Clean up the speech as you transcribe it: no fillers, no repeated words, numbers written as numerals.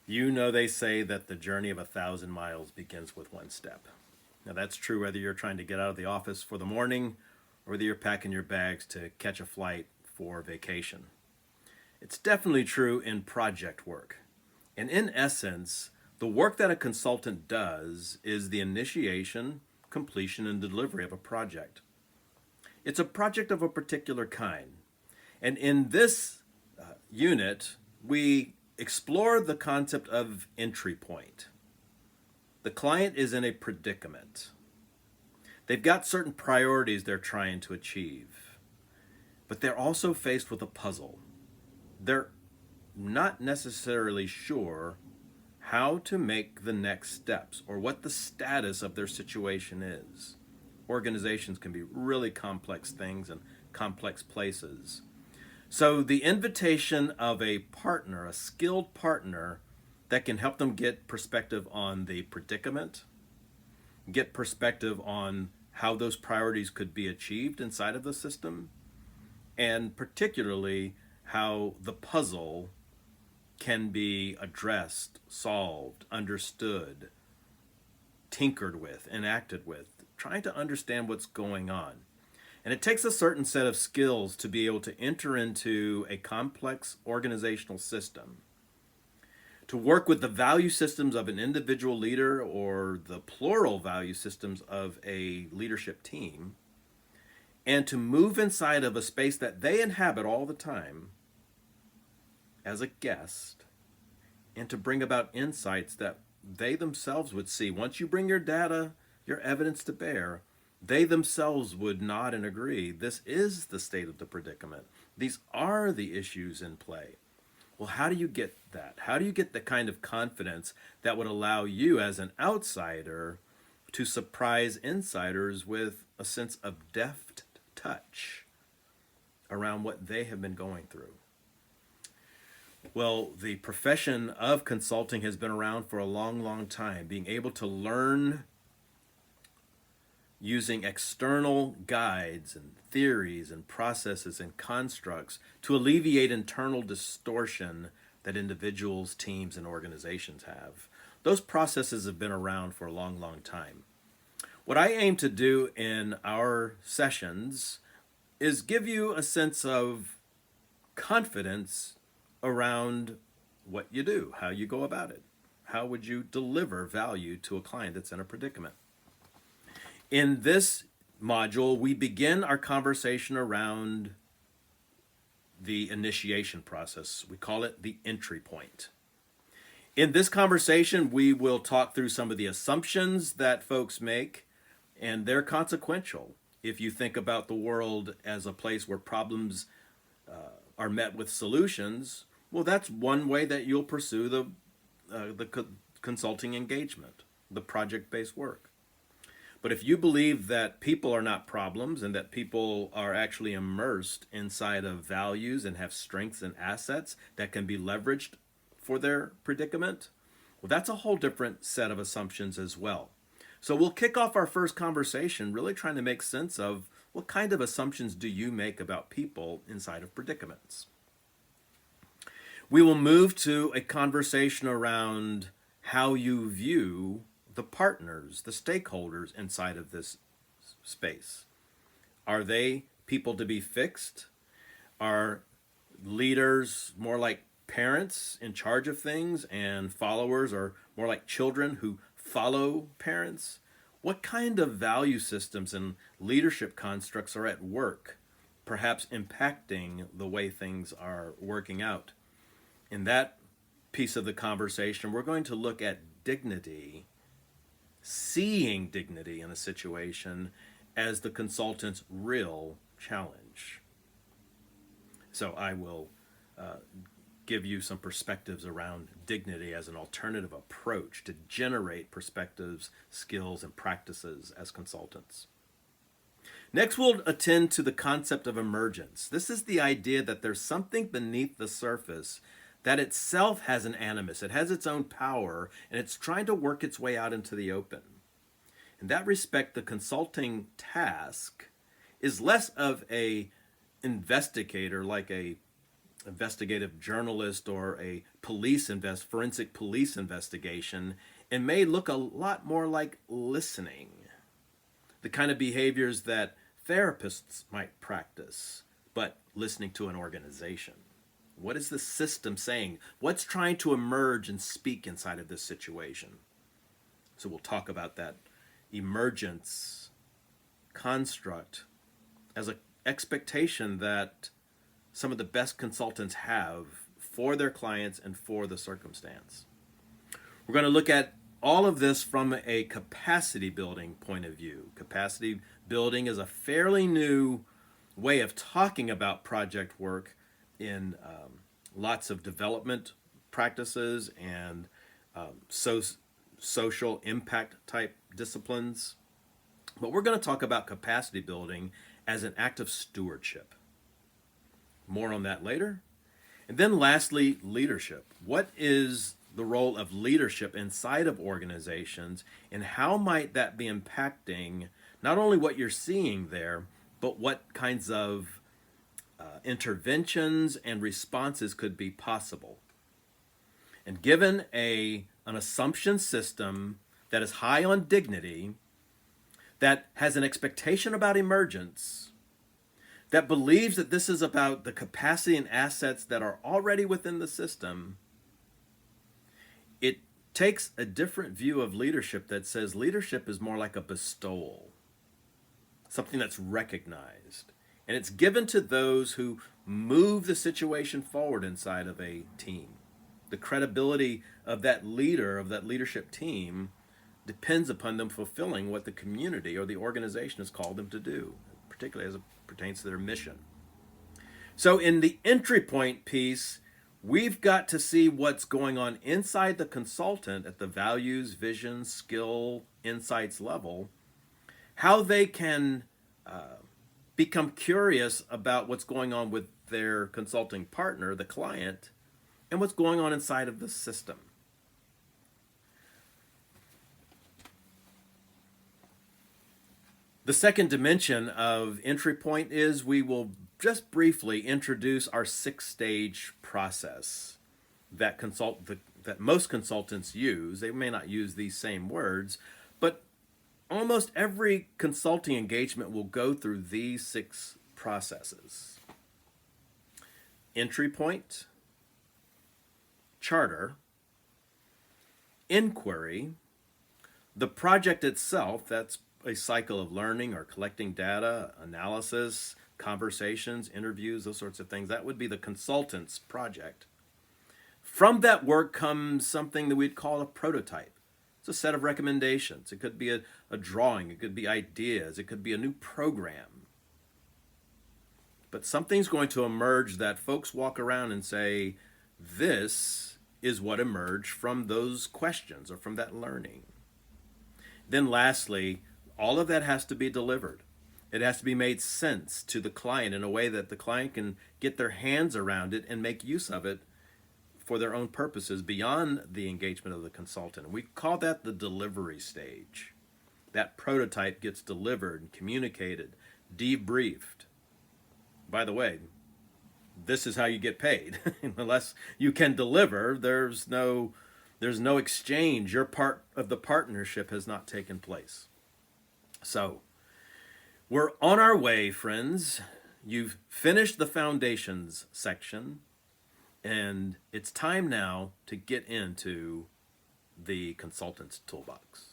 You know, they say that the journey of 1,000 miles begins with one step. Now, that's true whether you're trying to get out of the office for the morning or whether you're packing your bags to catch a flight for vacation. It's definitely true in project work. And in essence, the work that a consultant does is the initiation, completion, and delivery of a project. It's a project of a particular kind. And in this unit, we explore the concept of entry point. The client is in a predicament. They've got certain priorities they're trying to achieve, but they're also faced with a puzzle. They're not necessarily sure how to make the next steps or what the status of their situation is. Organizations can be really complex things and complex places. So, the invitation of a partner, a skilled partner, that can help them get perspective on the predicament, get perspective on how those priorities could be achieved inside of the system, and particularly how the puzzle can be addressed, solved, understood, tinkered with, enacted with, trying to understand what's going on. And it takes a certain set of skills to be able to enter into a complex organizational system, to work with the value systems of an individual leader or the plural value systems of a leadership team, and to move inside of a space that they inhabit all the time as a guest, and to bring about insights that they themselves would see. Once you bring your data, your evidence to bear, they themselves would nod and agree. This is the state of the predicament. These are the issues in play. Well, how do you get that? How do you get the kind of confidence that would allow you as an outsider to surprise insiders with a sense of deft touch around what they have been going through? Well, the profession of consulting has been around for a long, long time. Being able to learn using external guides and theories and processes and constructs to alleviate internal distortion that individuals, teams, and organizations have. Those processes have been around for a long, long time. What I aim to do in our sessions is give you a sense of confidence around what you do, how you go about it. How would you deliver value to a client that's in a predicament? In this module, we begin our conversation around the initiation process. We call it the entry point. In this conversation, we will talk through some of the assumptions that folks make, and they're consequential. If you think about the world as a place where problems are met with solutions, well, that's one way that you'll pursue the consulting engagement, the project-based work. But if you believe that people are not problems and that people are actually immersed inside of values and have strengths and assets that can be leveraged for their predicament, well, that's a whole different set of assumptions as well. So we'll kick off our first conversation really trying to make sense of what kind of assumptions do you make about people inside of predicaments. We will move to a conversation around how you view the partners, the stakeholders inside of this space. Are they people to be fixed? Are leaders more like parents in charge of things and followers are more like children who follow parents? What kind of value systems and leadership constructs are at work, perhaps impacting the way things are working out? In that piece of the conversation, we're going to look at dignity, seeing dignity in a situation as the consultant's real challenge. So I will give you some perspectives around dignity as an alternative approach to generate perspectives, skills, and practices as consultants. Next, we'll attend to the concept of emergence. This is the idea that there's something beneath the surface that itself has an animus. It has its own power, and it's trying to work its way out into the open. In that respect, the consulting task is less of a investigator, like a investigative journalist or a forensic police investigation, and may look a lot more like listening, the kind of behaviors that therapists might practice, but listening to an organization. What is the system saying? What's trying to emerge and speak inside of this situation? So we'll talk about that emergence construct as an expectation that some of the best consultants have for their clients and for the circumstance. We're going to look at all of this from a capacity building point of view. Capacity building is a fairly new way of talking about project work in lots of development practices and social impact type disciplines. But we're going to talk about capacity building as an act of stewardship. More on that later. And then lastly, leadership. What is the role of leadership inside of organizations, and how might that be impacting not only what you're seeing there, but what kinds of interventions and responses could be possible? And given an assumption system that is high on dignity, that has an expectation about emergence, that believes that this is about the capacity and assets that are already within the system, it takes a different view of leadership that says leadership is more like a bestowal, something that's recognized. And it's given to those who move the situation forward inside of a team. The credibility of that leader, of that leadership team, depends upon them fulfilling what the community or the organization has called them to do, particularly as it pertains to their mission. So in the entry point piece, we've got to see what's going on inside the consultant at the values, vision, skill, insights level, how they can become curious about what's going on with their consulting partner, the client, and what's going on inside of the system. The second dimension of entry point is we will just briefly introduce our 6-stage process that most consultants use. They may not use these same words, but almost every consulting engagement will go through these 6 processes. Entry point, charter, inquiry, the project itself, that's a cycle of learning or collecting data, analysis, conversations, interviews, those sorts of things. That would be the consultant's project. From that work comes something that we'd call a prototype. It's a set of recommendations. It could be a drawing. It could be ideas. It could be a new program. But something's going to emerge that folks walk around and say, this is what emerged from those questions or from that learning. Then lastly, all of that has to be delivered. It has to be made sense to the client in a way that the client can get their hands around it and make use of it for their own purposes beyond the engagement of the consultant. And we call that the delivery stage. That prototype gets delivered and communicated, debriefed. By the way, this is how you get paid. Unless you can deliver, there's no exchange. Your part of the partnership has not taken place. So, we're on our way, friends. You've finished the foundations section, and it's time now to get into the consultant's toolbox.